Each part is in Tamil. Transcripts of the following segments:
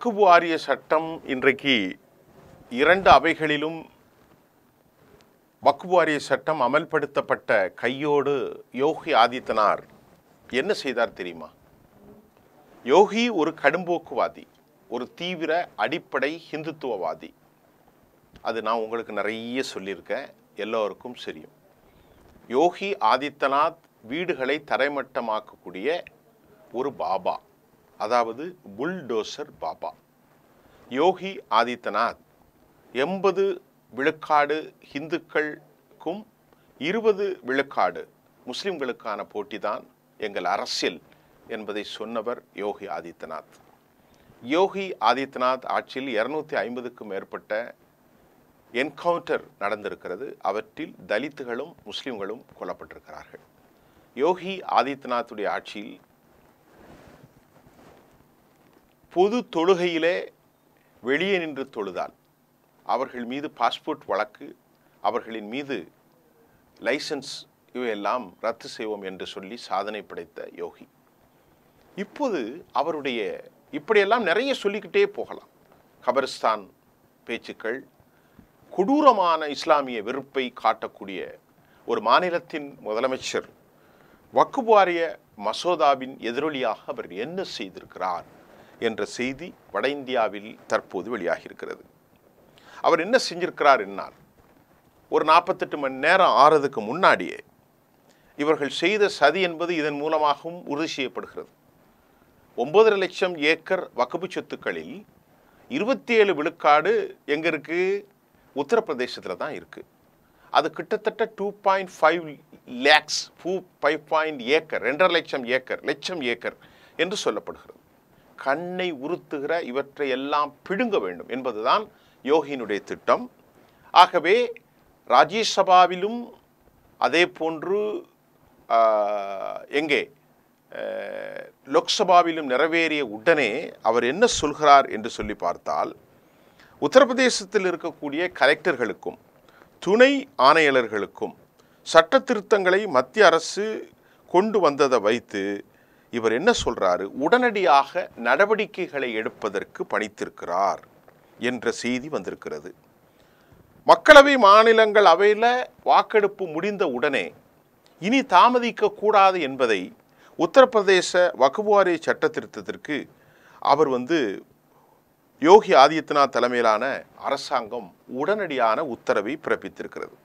வக்ஃப் வாரிய சட்டம் இன்றைக்கு இரண்டு அவைகளிலும் வக்ஃப் வாரிய சட்டம் அமல்படுத்தப்பட்ட கையோடு யோகி ஆதித்யநாத் என்ன செய்தார் தெரியுமா? யோகி ஒரு கடும்போக்குவாதி, ஒரு தீவிர அடிப்படை ஹிந்துத்துவவாதி. அது நான் உங்களுக்கு நிறைய சொல்லியிருக்கேன், எல்லோருக்கும் தெரியும். யோகி ஆதித்யநாத் வீடுகளை தரைமட்டமாக்கக்கூடிய ஒரு பாபா, அதாவது புல்டோசர் பாபா. யோகி ஆதித்யநாத் 80 விழுக்காடு இந்துக்களுக்கும் 20 விழுக்காடு முஸ்லிம்களுக்கான போட்டிதான் எங்கள் அரசியல் என்பதை சொன்னவர் யோகி ஆதித்யநாத். யோகி ஆதித்யநாத் ஆட்சியில் 250க்கும் மேற்பட்ட என்கவுண்டர் நடந்திருக்கிறது. அவற்றில் தலித்துகளும் முஸ்லிம்களும் கொல்லப்பட்டிருக்கிறார்கள். யோகி ஆதித்யநாத்துடைய ஆட்சியில் பொது தொழுகையிலே வெளியே நின்று தொழுதால் அவர்கள் மீது பாஸ்போர்ட் வழக்கு, அவர்களின் மீது லைசன்ஸ் இவையெல்லாம் ரத்து செய்வோம் என்று சொல்லி சாதனை படைத்த யோகி. இப்போது அவருடைய இப்படியெல்லாம் நிறைய சொல்லிக்கிட்டே போகலாம். கபரிஸ்தான் பேச்சுக்கள், கொடூரமான இஸ்லாமிய வெறுப்பை காட்டக்கூடிய ஒரு மாநிலத்தின் முதலமைச்சர் வக்ஃப் வாரிய மசோதாவின் எதிரொலியாக அவர் என்ன செய்திருக்கிறார் என்ற செய்தி வட இந்தியாவில் தற்போது வெளியாகியிருக்கிறது. அவர் என்ன செஞ்சிருக்கிறார் என்னால், ஒரு 48 மணி நேரம் ஆறதுக்கு முன்னாடியே இவர்கள் செய்த சதி என்பது இதன் மூலமாகவும் உறுதி செய்யப்படுகிறது. 9.5 லட்சம் ஏக்கர் வக்ஃப் சொத்துக்களில் 27 விழுக்காடு எங்கே இருக்குது? உத்தரப்பிரதேசத்தில் தான் இருக்குது. அது கிட்டத்தட்ட 2.5 லேக்ஸ் 5 ஏக்கர் 2.5 லட்சம் ஏக்கர் என்று சொல்லப்படுகிறது. கண்ணை உறுத்துகிற இவற்றை எல்லாம் பிடுங்க வேண்டும் என்பதுதான் யோகியினுடைய திட்டம். ஆகவே ராஜ்யசபாவிலும் அதே போன்று எங்கே லோக்சபாவிலும் நிறைவேறிய உடனே அவர் என்ன சொல்கிறார் என்று சொல்லி பார்த்தால், உத்தரப்பிரதேசத்தில் இருக்கக்கூடிய கலெக்டர்களுக்கும் துணை ஆணையாளர்களுக்கும் சட்ட திருத்தங்களை மத்திய அரசு கொண்டு வந்ததை வைத்து இவர் என்ன சொல்றாரு, உடனடியாக நடவடிக்கைகளை எடுப்பதற்கு பணித்திருக்கிறார் என்ற செய்தி வந்திருக்கிறது. மக்களவை மாநிலங்கள் அவையில் வாக்கெடுப்பு முடிந்த உடனே இனி தாமதிக்க கூடாது என்பதை உத்தரப்பிரதேச வக்ஃப் வாரிய சட்ட திருத்தத்திற்கு அவர் யோகி ஆதித்யநாத் தலைமையிலான அரசாங்கம் உடனடியான உத்தரவை பிறப்பித்திருக்கிறது.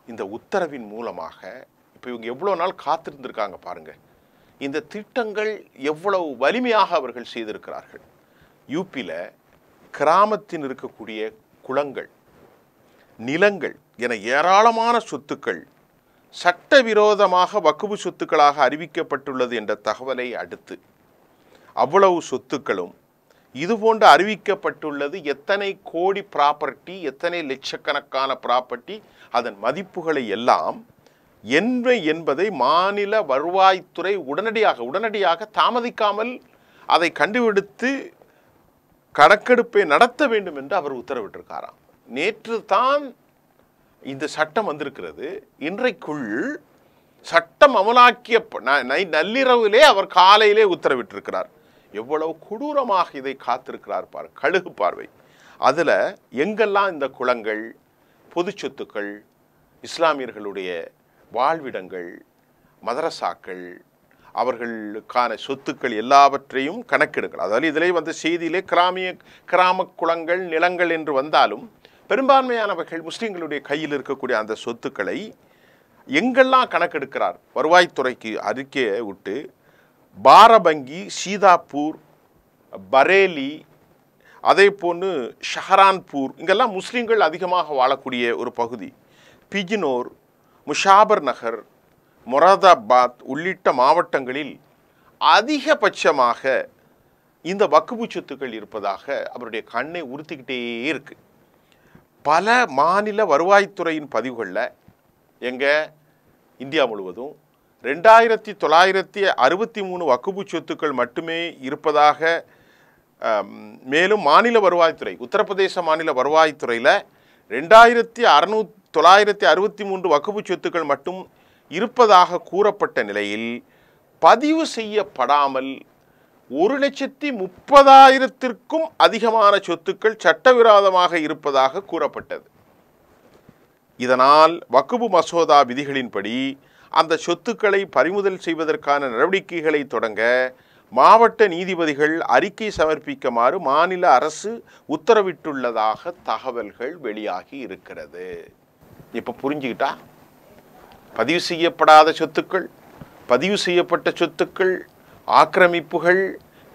இந்த உத்தரவின் மூலமாக இப்போ இவங்க எவ்வளோ நாள் காத்திருந்திருக்காங்க பாருங்க. இந்த திட்டங்கள் எவ்வளவு வலிமையாக அவர்கள் செய்திருக்கிறார்கள். யூபியில் கிராமத்தில் இருக்கக்கூடிய குளங்கள், நிலங்கள் என ஏராளமான சொத்துக்கள் சட்டவிரோதமாக வக்ஃப் சொத்துக்களாக அறிவிக்கப்பட்டுள்ளது என்ற தகவலை அடுத்து அவ்வளவு சொத்துக்களும் இதுபோன்று அறிவிக்கப்பட்டுள்ளது. எத்தனை கோடி ப்ராப்பர்ட்டி, எத்தனை லட்சக்கணக்கான ப்ராப்பர்ட்டி, அதன் மதிப்புகளை எல்லாம் என்ன என்பதை மாநில வருவாய்த்துறை உடனடியாக தாமதிக்காமல் அதை கண்டுபிடித்து கணக்கெடுப்பை நடத்த வேண்டும் என்று அவர் உத்தரவிட்டிருக்காராம். நேற்று தான் இந்த சட்டம் வந்திருக்கிறது. இன்றைக்குள் சட்டம் அமலாக்கிய நள்ளிரவிலே அவர் காலையிலே உத்தரவிட்டிருக்கிறார். எவ்வளவு கொடூரமாக இதை காத்திருக்கிறார் பார், கழுகு பார்வை. அதில் எங்கெல்லாம் இந்த குளங்கள், பொது சொத்துக்கள், இஸ்லாமியர்களுடைய வாழ்விடங்கள், மதரசாக்கள், அவர்களுக்கான சொத்துக்கள் எல்லாவற்றையும் கணக்கெடுங்கள். அதாவது இதிலே செய்தியிலே கிராம குளங்கள், நிலங்கள் என்று வந்தாலும் பெரும்பான்மையானவர்கள் முஸ்லீம்களுடைய கையில் இருக்கக்கூடிய அந்த சொத்துக்களை எங்கெல்லாம் கணக்கெடுக்கிறார். வருவாய்த்துறைக்கு அறிக்கையை விட்டு பாரபங்கி, சீதாப்பூர், பரேலி, அதே போன்று ஷஹரான்பூர், இங்கெல்லாம் முஸ்லீம்கள் அதிகமாக வாழக்கூடிய ஒரு பகுதி, பிஜ்னோர், முஷாபர் நகர், மொராதாபாத் உள்ளிட்ட மாவட்டங்களில் அதிகபட்சமாக இந்த வக்ஃப் சொத்துக்கள் இருப்பதாக அவருடைய கண்ணை உறுத்திக்கிட்டே இருக்கு. பல மாநில வருவாய்த்துறையின் பதிவுகளில் இந்தியா முழுவதும் 2963 வக்ஃப் சொத்துக்கள் மட்டுமே இருப்பதாக, மேலும் மாநில வருவாய்த்துறை உத்தரப்பிரதேச மாநில வருவாய்த்துறையில் 2963 வக்ஃப் சொத்துக்கள் மட்டும் இருப்பதாக கூறப்பட்ட நிலையில் பதிவு செய்யப்படாமல் 1,30,000 அதிகமான சொத்துக்கள் சட்டவிரோதமாக இருப்பதாக கூறப்பட்டது. இதனால் வக்ஃப் மசோதா விதிகளின்படி அந்த சொத்துக்களை பறிமுதல் செய்வதற்கான நடவடிக்கைகளை தொடங்க மாவட்ட நீதிபதிகள் அறிக்கை சமர்ப்பிக்குமாறு மாநில அரசு உத்தரவிட்டுள்ளதாக தகவல்கள் வெளியாகி இருக்கிறது. இப்ப புரிஞ்சுக்கிட்டா, பதிவு செய்யப்படாத சொத்துக்கள், பதிவு செய்யப்பட்ட சொத்துக்கள், ஆக்கிரமிப்புகள்,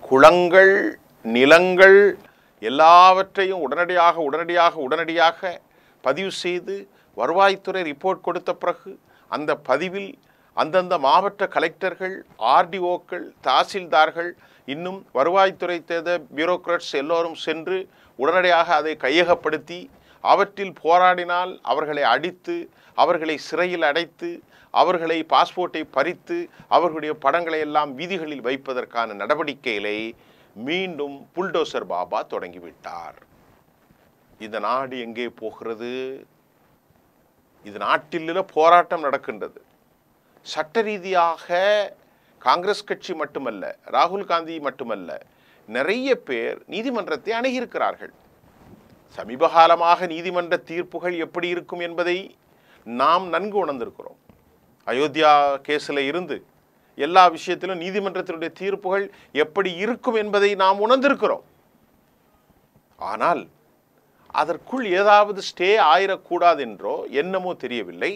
குளங்கள், நிலங்கள் எல்லாவற்றையும் உடனடியாக பதிவு செய்து வருவாய்த்துறை ரிப்போர்ட் கொடுத்த பிறகு அந்த பதிவில் அந்தந்த மாவட்ட கலெக்டர்கள், ஆர்டிஓக்கள், தாசில்தார்கள், இன்னும் வருவாய்த்துறை தேர்ந்த பியூரோக்ராட்ஸ் எல்லோரும் சென்று உடனடியாக அதை கையகப்படுத்தி அவற்றில் போராடினால் அவர்களை அடித்து, அவர்களை சிறையில் அடைத்து, அவர்களை பாஸ்போர்ட்டை பறித்து, அவர்களுடைய படங்களை எல்லாம் வீதிகளில் வைப்பதற்கான நடவடிக்கைகளை மீண்டும் புல்டோசர் பாபா தொடங்கிவிட்டார். இந்த நாடு எங்கே போகிறது? இது நாட்டில் போராட்டம் நடக்கின்றது. சட்ட ரீதியாக காங்கிரஸ் கட்சி மட்டுமல்ல, ராகுல் காந்தி மட்டுமல்ல, நிறைய பேர் நீதிமன்றத்தை அணுகியிருக்கிறார்கள். சமீப காலமாக நீதிமன்ற தீர்ப்புகள் எப்படி இருக்கும் என்பதை நாம் நன்கு உணர்ந்திருக்கிறோம். அயோத்தியா கேஸில் இருந்து எல்லா விஷயத்திலும் நீதிமன்றத்தினுடைய தீர்ப்புகள் எப்படி இருக்கும் என்பதை நாம் உணர்ந்திருக்கிறோம். ஆனால் அதற்குள் ஏதாவது ஸ்டே ஆயிடக்கூடாது என்றோ என்னமோ தெரியவில்லை,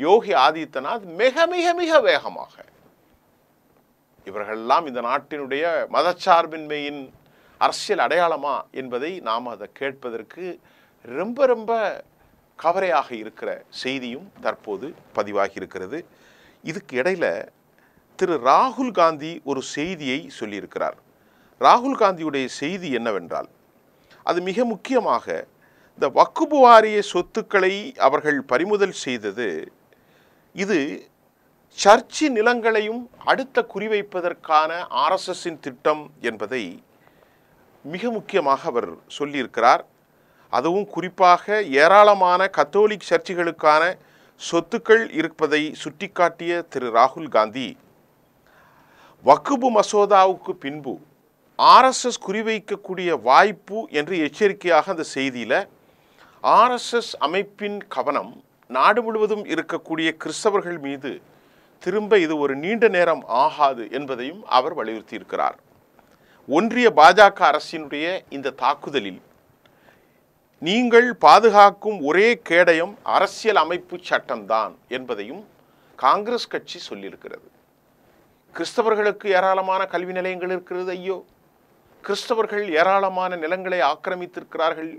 யோகி ஆதித்யநாத் மிக மிக மிக வேகமாக இவர்களெல்லாம் இந்த நாட்டினுடைய மதச்சார்பின்மையின் அரசியல் அடையாளமா என்பதை நாம் அதை கேட்பதற்கு ரொம்ப ரொம்ப கவலையாக இருக்கிற செய்தியும் தற்போது பதிவாகி இருக்கிறது. இதுக்கு இடையில திரு ராகுல் காந்தி ஒரு செய்தியை சொல்லியிருக்கிறார். ராகுல் காந்தியுடைய செய்தி என்னவென்றால், அது மிக முக்கியமாக இந்த வக்ஃப் வாரிய சொத்துக்களை அவர்கள் பறிமுதல் செய்தது, இது சர்ச்சு நிலங்களையும் அடுத்த குறிவைப்பதற்கான ஆர்எஸ்எஸ்ஸின் திட்டம் என்பதை மிக முக்கியமாக அவர் சொல்லியிருக்கிறார். அதுவும் குறிப்பாக ஏராளமான கத்தோலிக் சர்ச்சுகளுக்கான சொத்துக்கள் இருப்பதை சுட்டிக்காட்டிய திரு ராகுல் காந்தி, வக்ஃப் மசோதாவுக்கு பின்பு ஆர்எஸ்எஸ் குறிவைக்கக்கூடிய வாய்ப்பு என்று எச்சரிக்கையாக அந்த செய்தியில் ஆர்எஸ்எஸ் அமைப்பின் கவனம் நாடு முழுவதும் இருக்கக்கூடிய கிறிஸ்தவர்கள் மீது திரும்ப இது ஒரு நீண்ட நேரம் ஆகாது என்பதையும் அவர் வலியுறுத்தி இருக்கிறார். ஒன்றிய பாஜக அரசினுடைய இந்த தாக்குதலில் நீங்கள் பாதுகாக்கும் ஒரே கேடயம் அரசியல் அமைப்பு சட்டம்தான் என்பதையும் காங்கிரஸ் கட்சி சொல்லியிருக்கிறது. கிறிஸ்தவர்களுக்கு ஏராளமான கல்வி நிலையங்கள் இருக்கிறது, ஐயோ கிறிஸ்தவர்கள் ஏராளமான நிலங்களை ஆக்கிரமித்திருக்கிறார்கள்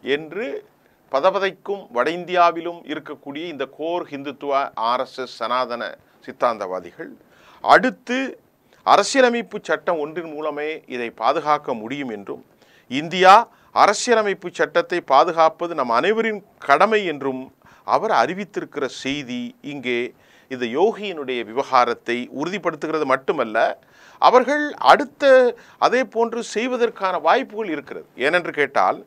என்று பதபதைக்கும் வட இந்தியாவிலும் இருக்கக்கூடிய இந்த கோர் ஹிந்துத்துவ ஆர்எஸ்எஸ் சனாதன சித்தாந்தவாதிகள் அடுத்து அரசியலமைப்பு சட்டம் ஒன்றின் மூலமே இதை பாதுகாக்க முடியும் என்றும், இந்தியா அரசியலமைப்பு சட்டத்தை பாதுகாப்பது நம் அனைவரின் கடமை என்றும் அவர் அறிவித்திருக்கிற செய்தி இங்கே இந்த யோகியினுடைய விவகாரத்தை உறுதிப்படுத்துகிறது மட்டுமல்ல, அவர்கள் அடுத்த அதே போன்று செய்வதற்கான வாய்ப்புகள் இருக்கிறது. ஏனென்று கேட்டால்,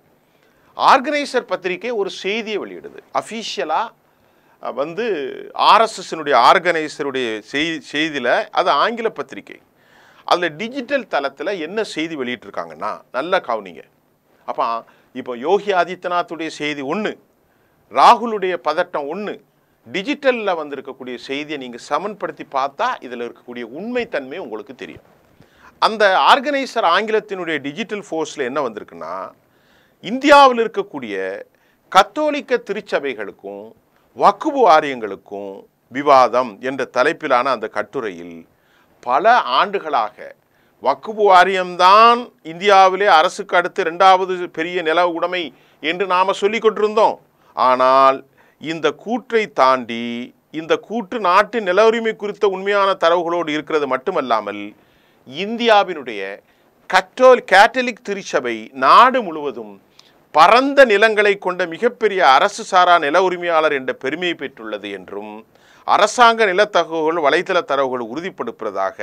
ஆர்கனைசர் பத்திரிகை ஒரு செய்தியை வெளியிடுது. அஃபீஷியலாக ஆர்எஸ்எஸ்னுடைய ஆர்கனைசருடைய செய்தியில், அது ஆங்கில பத்திரிகை. அதில் டிஜிட்டல் தளத்தில் என்ன செய்தி வெளியிட்டிருக்காங்கன்னா, நல்லா கவனிங்க. அப்போ இப்போ யோகி ஆதித்யநாத்துடைய செய்தி ஒன்று, ராகுலுடைய பதட்டம் ஒன்று, டிஜிட்டலில் வந்திருக்கக்கூடிய செய்தியை நீங்கள் சமன்படுத்தி பார்த்தா இதில் இருக்கக்கூடிய உண்மைத்தன்மை உங்களுக்கு தெரியும். அந்த ஆர்கனைசர் ஆங்கிலத்தினுடைய டிஜிட்டல் ஃபோர்ஸில் என்ன வந்திருக்குன்னா, இந்தியாவில் இருக்கக்கூடிய கத்தோலிக்க திருச்சபைகளுக்கும் வக்ஃப் வாரியங்களுக்கும் விவாதம் என்ற தலைப்பிலான அந்த கட்டுரையில் பல ஆண்டுகளாக வக்ஃப் வாரியம்தான் இந்தியாவிலே அரசுக்கு அடுத்து 2வது பெரிய நில உடைமை என்று நாம் சொல்லிக் கொண்டிருந்தோம். ஆனால் இந்த கூற்றை தாண்டி இந்த கூற்று நாட்டு நில உரிமை குறித்த உண்மையான தரவுகளோடு இருக்கிறது மட்டுமல்லாமல், இந்தியாவினுடைய கேத்தலிக் திருச்சபை நாடு முழுவதும் பரந்த நிலங்களை கொண்ட மிகப்பெரிய அரசு சாரா நில உரிமையாளர் என்ற பெருமையை பெற்றுள்ளது என்றும் அரசாங்க நிலத்தகவல்கள் வலைத்தள தரவுகள் உறுதிப்படுத்துவதாக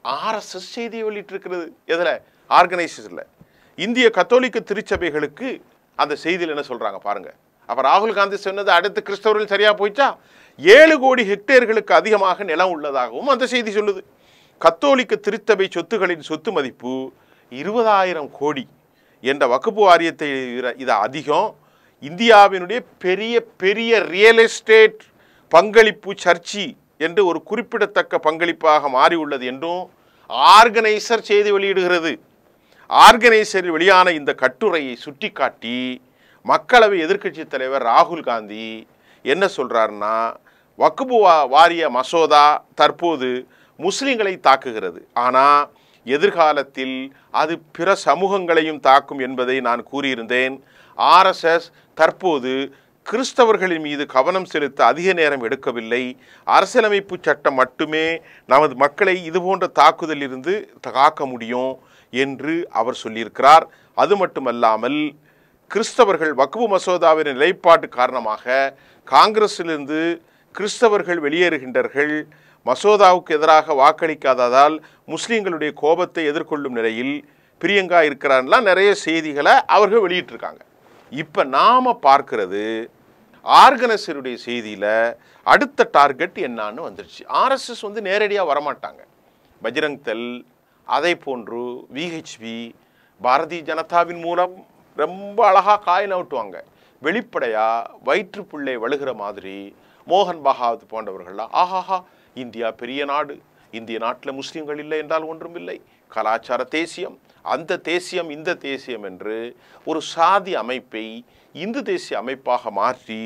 ஆர்எஸ்எஸ் செய்தியை வெளியிட்டிருக்கிறது. எதில்? ஆர்கனைசேஷனில். இந்திய கத்தோலிக்க திருச்சபைகளுக்கு அந்த செய்தியில் என்ன சொல்கிறாங்க பாருங்க. அப்போ ராகுல் காந்தி சொன்னது அடுத்து கிறிஸ்தவர்கள் சரியாக போயிச்சா, 7 கோடி ஹெக்டேர்களுக்கு அதிகமாக நிலம் உள்ளதாகவும் அந்த செய்தி சொல்லுது. கத்தோலிக்க திருத்தபை சொத்துகளின் சொத்து மதிப்பு 20,000 கோடி என்ற வக்ஃப் வாரியத்தை இது அதிகம். இந்தியாவினுடைய பெரிய பெரிய ரியல் எஸ்டேட் பங்களிப்பு சர்ச்சி என்று ஒரு குறிப்பிடத்தக்க பங்களிப்பாக மாறியுள்ளது என்றும் ஆர்கனைசர் செய்தி வெளியிடுகிறது. ஆர்கனைசர் வெளியான இந்த கட்டுரையை சுட்டிக்காட்டி மக்களவை எதிர்க்கட்சி தலைவர் ராகுல் காந்தி என்ன சொல்றாருன்னா, வக்ஃப் வாரிய மசோதா தற்போது முஸ்லிம்களை தாக்குகிறது, ஆனால் எதிர்காலத்தில் அது பிற சமூகங்களையும் தாக்கும் என்பதை நான் கூறியிருந்தேன். ஆர்எஸ்எஸ் தற்போது கிறிஸ்தவர்களின் மீது கவனம் செலுத்த அதிக நேரம் எடுக்கவில்லை. அரசியலமைப்பு சட்டம் மட்டுமே நமது மக்களை இதுபோன்ற தாக்குதலிலிருந்து காக்க முடியும் என்று அவர் சொல்லியிருக்கிறார். அது மட்டுமல்லாமல் கிறிஸ்தவர்கள் வக்ஃப் மசோதாவின் நிலைப்பாட்டு காரணமாக காங்கிரஸிலிருந்து கிறிஸ்தவர்கள் வெளியேறுகின்றார்கள். மசோதாவுக்கு எதிராக வாக்களிக்காததால் முஸ்லீம்களுடைய கோபத்தை எதிர்கொள்ளும் நிலையில் பிரியங்கா இருக்கிறான்லாம் நிறைய செய்திகளை அவர்கள் வெளியிட்டிருக்காங்க. இப்போ நாம் பார்க்கிறது ஆர்கனைசருடைய செய்தியில் அடுத்த டார்கெட் என்னான்னு வந்துடுச்சு. ஆர்எஸ்எஸ் நேரடியாக வரமாட்டாங்க. பஜ்ரங் தள், அதை போன்று விஹெச்பி, பாரதிய ஜனதாவின் மூலம் ரொம்ப அழகாக காயின் அவுட்டுவாங்க. வெளிப்படையாக வயிற்றுப்பிள்ளை வழுகிற மாதிரி மோகன் பகாவத் போன்றவர்கள்லாம் ஆஹாஹா இந்தியா பெரிய நாடு, இந்திய நாட்டில் முஸ்லீம்கள் இல்லை என்றால் ஒன்றும் இல்லை, கலாச்சார தேசியம், அந்த தேசியம் இந்த தேசியம் என்று ஒரு சாதி அமைப்பை இந்து தேசிய அமைப்பாக மாற்றி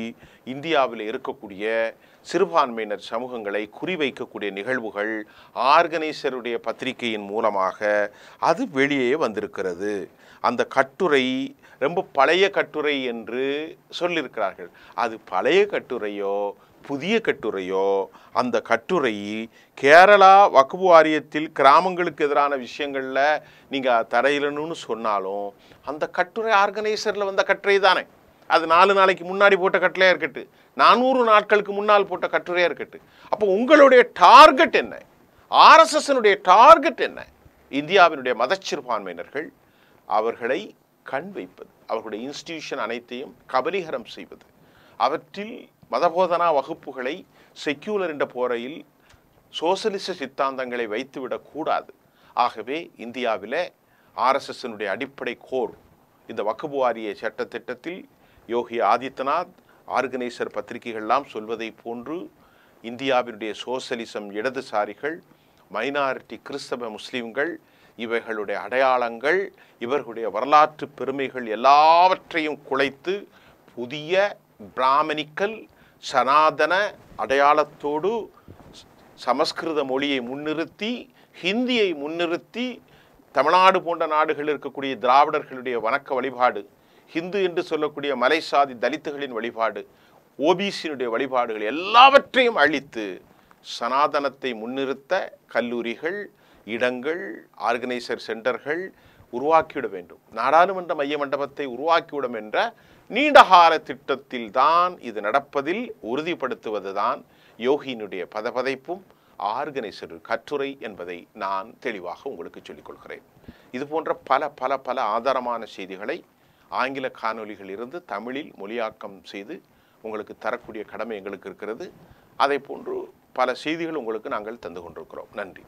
இந்தியாவில் இருக்கக்கூடிய சிறுபான்மையினர் சமூகங்களை குறிவைக்கக்கூடிய நிகழ்வுகள் ஆர்கனைசருடைய பத்திரிகையின் மூலமாக அது வெளியே வந்திருக்கிறது. அந்த கட்டுரை ரொம்ப பழைய கட்டுரை என்று சொல்லியிருக்கிறார்கள். அது பழைய கட்டுரையோ புதிய கட்டுரையோ, அந்த கட்டுரை கேரளா வக்ஃப் வாரியத்தில் கிராமங்களுக்கு எதிரான விஷயங்களில் நீங்கள் தடையிடணும்னு சொன்னாலும் அந்த கட்டுரை ஆர்கனைசரில் வந்த கட்டுரை தானே. அது 4 நாளைக்கு முன்னாடி போட்ட கட்டுரையாக இருக்கட்டு, 400 நாட்களுக்கு முன்னால் போட்ட கட்டுரையாக இருக்கட்டு. அப்போ உங்களுடைய டார்கெட் என்ன? ஆர்எஸ்எஸ்னுடைய டார்கெட் என்ன? இந்தியாவினுடைய மதச்சிறுபான்மையினர்கள் அவர்களை கண் வைப்பது, அவர்களுடைய இன்ஸ்டிடியூஷன் அனைத்தையும் கபலீகரம் செய்வது, அவற்றில் மதபோதனா வகுப்புகளை செக்யூலர் என்ற போரையில் சோசலிச சித்தாந்தங்களை வைத்துவிடக்கூடாது. ஆகவே இந்தியாவில் ஆர்எஸ்எஸ்னுடைய அடிப்படை கோர் இந்த வக்ஃப் வாரிய சட்டத்திட்டத்தில் யோகி ஆதித்யநாத் ஆர்கனைசர் பத்திரிகைகள்லாம் சொல்வதை போன்று இந்தியாவினுடைய சோசலிசம், இடதுசாரிகள், மைனாரிட்டி கிறிஸ்தவ முஸ்லீம்கள், இவைகளுடைய அடையாளங்கள், இவர்களுடைய வரலாற்று பெருமைகள் எல்லாவற்றையும் குலைத்து புதிய பிராமணிக்கல் சனாதன அடையாளத்தோடு சமஸ்கிருத மொழியை முன்னிறுத்தி, ஹிந்தியை முன்னிறுத்தி, தமிழ்நாடு போன்ற நாடுகளில் இருக்கக்கூடிய திராவிடர்களுடைய வணக்க வழிபாடு, ஹிந்து என்று சொல்லக்கூடிய மலைசாதி தலித்துகளின் வழிபாடு, ஓபிசியினுடைய வழிபாடுகள் எல்லாவற்றையும் அழித்து சனாதனத்தை முன்னிறுத்த கல்லூரிகள், இடங்கள், ஆர்கனைசர் சென்டர்கள் உருவாக்கிவிட வேண்டும். நாடாளுமன்ற மைய மண்டபத்தை உருவாக்கிவிடும் என்ற நீண்டகால திட்டத்தில் தான் இது நடப்பதில் உறுதிப்படுத்துவதுதான் யோகியினுடைய பதபதைப்பும் ஆர்கனைசர் கட்டுரை என்பதை நான் தெளிவாக உங்களுக்கு சொல்லிக் கொள்கிறேன். இது போன்ற பல பல பல ஆதாரமான செய்திகளை ஆங்கில காணொலிகளில் இருந்து தமிழில் மொழியாக்கம் செய்து உங்களுக்கு தரக்கூடிய கடமை எங்களுக்கு இருக்கிறது. அதை போன்று பல செய்திகள் உங்களுக்கு நாங்கள் தந்து கொண்டிருக்கிறோம். நன்றி.